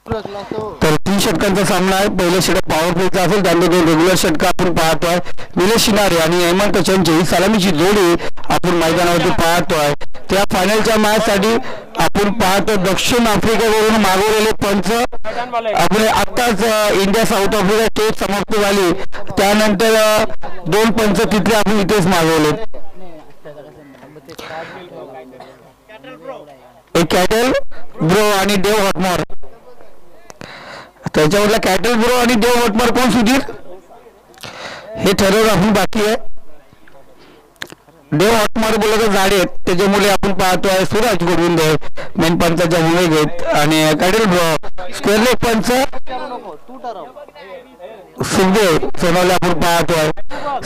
तर 3 षटकांचा सामना आहे। पहिलं षटक पॉवर प्लेचा असेल, त्यानंतर 2 रेग्युलर षटक आपण पाहतोय। निलेश शिनारे आणि हेमंत चंचे ही सलामीची जोडी आपण मैदानावरती पाहतोय। त्या फायनलच्या मॅच साठी आपण पाहतो दक्षिण आफ्रिकेवरून मागवलेले पंच आपण आत्ताच इंडिया साऊथ आफ्रिका टेस्ट समाप्त झाली, त्यानंतर 2 पंच तिथले आपण इथेच मागवले। एक कॅटल ब्रो आणि देव हॉटमॉर, त्याच्यावरला कॅटल ब्रो आणि देव हॉटमॉर कोण सुधीर हे ठरवलं आपण बाकी आहे। देव हॉटमॉर बोलत झाडे आहेत, त्याच्यामुळे आपण पाहतोय सुराज गोविंद मेन पंचाच्या भूमिकेत आणि कॅटल ब्रो स्क्वेअर लेग पंच सुखदेव सोनवणे आपण पाहतोय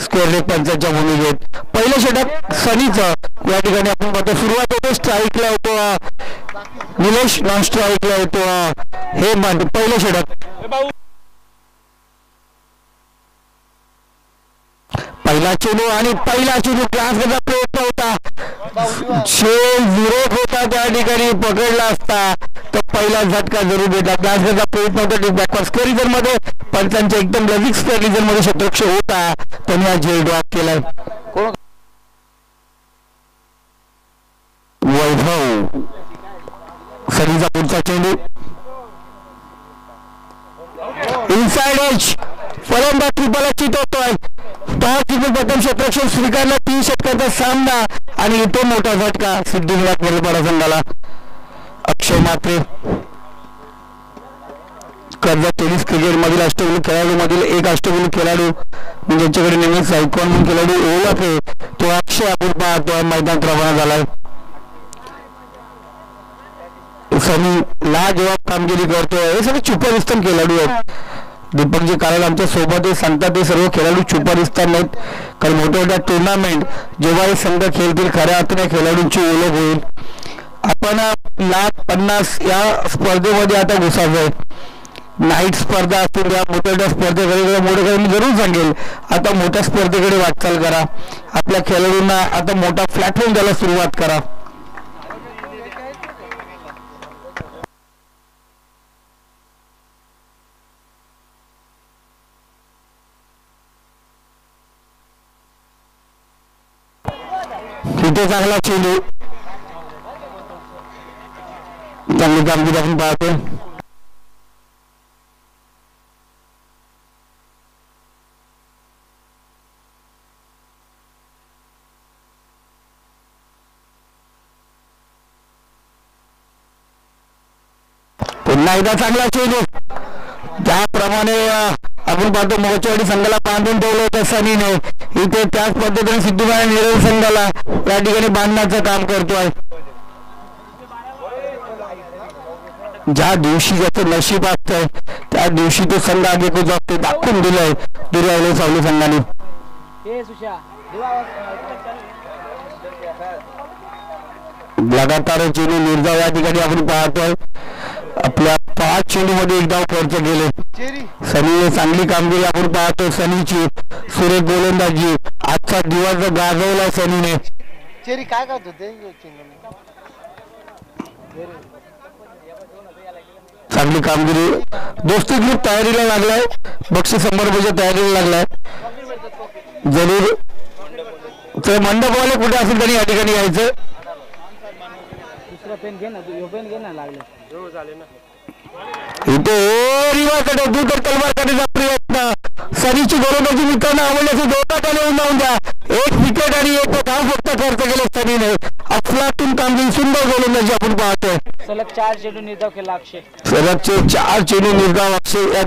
स्क्वेअर लेग पंचाच्या भूमिकेत। पहिलं षटक सनीचं या ठिकाणी आपण पाहतो, सुरुवातीला स्ट्राईकला होतो निलेश, नॉन स्ट्राईकला होतो हे पहिलं षटक। पहिला चेंडू आणि पहिला चेंडू क्लासचा प्रयत्न होता, 6-0 होता, त्या ठिकाणी पकडला असता तर पहिला झटका जरूर भेटला। क्लासचा प्रयत्न होता बॅकवर्ड स्क्वेअर मध्ये, पंचांच्या एकदम ललित स्क्वेअर मध्ये शतरक्षक होता, त्यांनी हा झेल ड्रॉप केलाय। वैभव सनीचा पुढचा चेंडू इनसाइड एज, फलंदाज ट्रिपल चितवतोय, प्रथम शतरक्षक स्वीकारला। 3 षटकांचा सामना आणि तो मोठा झटका सिद्धिविनायक मोरेपाडा संघाला। अक्षय म्हात्रे कर्जत टेनिस क्रिकेट मधील अष्टगुणी खेळाडू मधील एक अष्टगुणी खेळाडू म्हणजे ज्यांच्याकडे नेहमीच आयकॉन म्हणून खेळाडू ओळख आहे तो अक्षय आपण पाहतोय मैदान रवाना झालाय। सनी लाजवाब कामगिरी करतोय, हे सगळे छुपारिस्तान खेळाडू आहेत। दीपकजी कारण आमच्या सोबत हे सांगतात ते सर्व खेळाडू छुपारिस्तान नाहीत, कारण मोठ्या मोठ्या टुर्नामेंट जेव्हा हे संघ खेळतील खऱ्या अर्थाने खेळाडूंची ओळख होईल। आपण 1,50,000 या स्पर्धेमध्ये आता घुसायचंय। नाईट स्पर्धा असतील या मोठ्या मोठ्या स्पर्धेकडे मोठ्या मी जरूर सांगेल आता मोठ्या स्पर्धेकडे वाटचाल करा, आपल्या खेळाडूंना आता मोठा प्लॅटफॉर्म द्यायला सुरुवात करा। इथे चांगला चेंडू, चांगली कामगिरी आपण पाहतो। पुन्हा एकदा चांगला चेंडू, त्याप्रमाणे आपण पाहतो मोचवाडी संघाला बांधून ठेवलं होतं सनीने, इथे त्याच पद्धतीने सिद्धिविनायक निरेल संघाला या ठिकाणी बांधण्याचं काम करतोय। ज्या दिवशी ज्याचं नशीब असतंय त्या दिवशी तो संघ आगे को जातो दाखवून दिलाय दुर्यावले सावली संघाने। लगातार चेंडू निर्धाव या ठिकाणी आपण पाहतोय, आपल्या 5 चेंडू मध्ये 1 धाव खर्च केले। सनीने चांगली कामगिरी आपण पाहतो, सनीची सुरेख गोलंदाजी, आजचा दिवस गाजवला सनीने। काय करतो ते चांगली कामगिरी, दोस्ती ग्रुप तयारीला लागलाय, बक्षीस समारंभाच्या तयारीला लागलाय। जरूर ते मंडपवाले कुठे असेल तरी या ठिकाणी यायचं। पेन घे ना, पेन घे ना, लागले इथे रिवाकडे दूर तलवार करण्याचा प्रयत्न, सनीची गोलंदाजी मित्रांना आवडल्याचे जोरात आले उन्हावून द्या। 1 विकेट आणि 1 धाव फक्त खर्च केले सनीने, अफलातून कामगिरी, सुंदर गोलंदाजी आपण पाहतोय। सलग 4 चेंडू निर्धाव केला अक्षय, सलगचे 4 चेंडू निर्धाव अक्षय।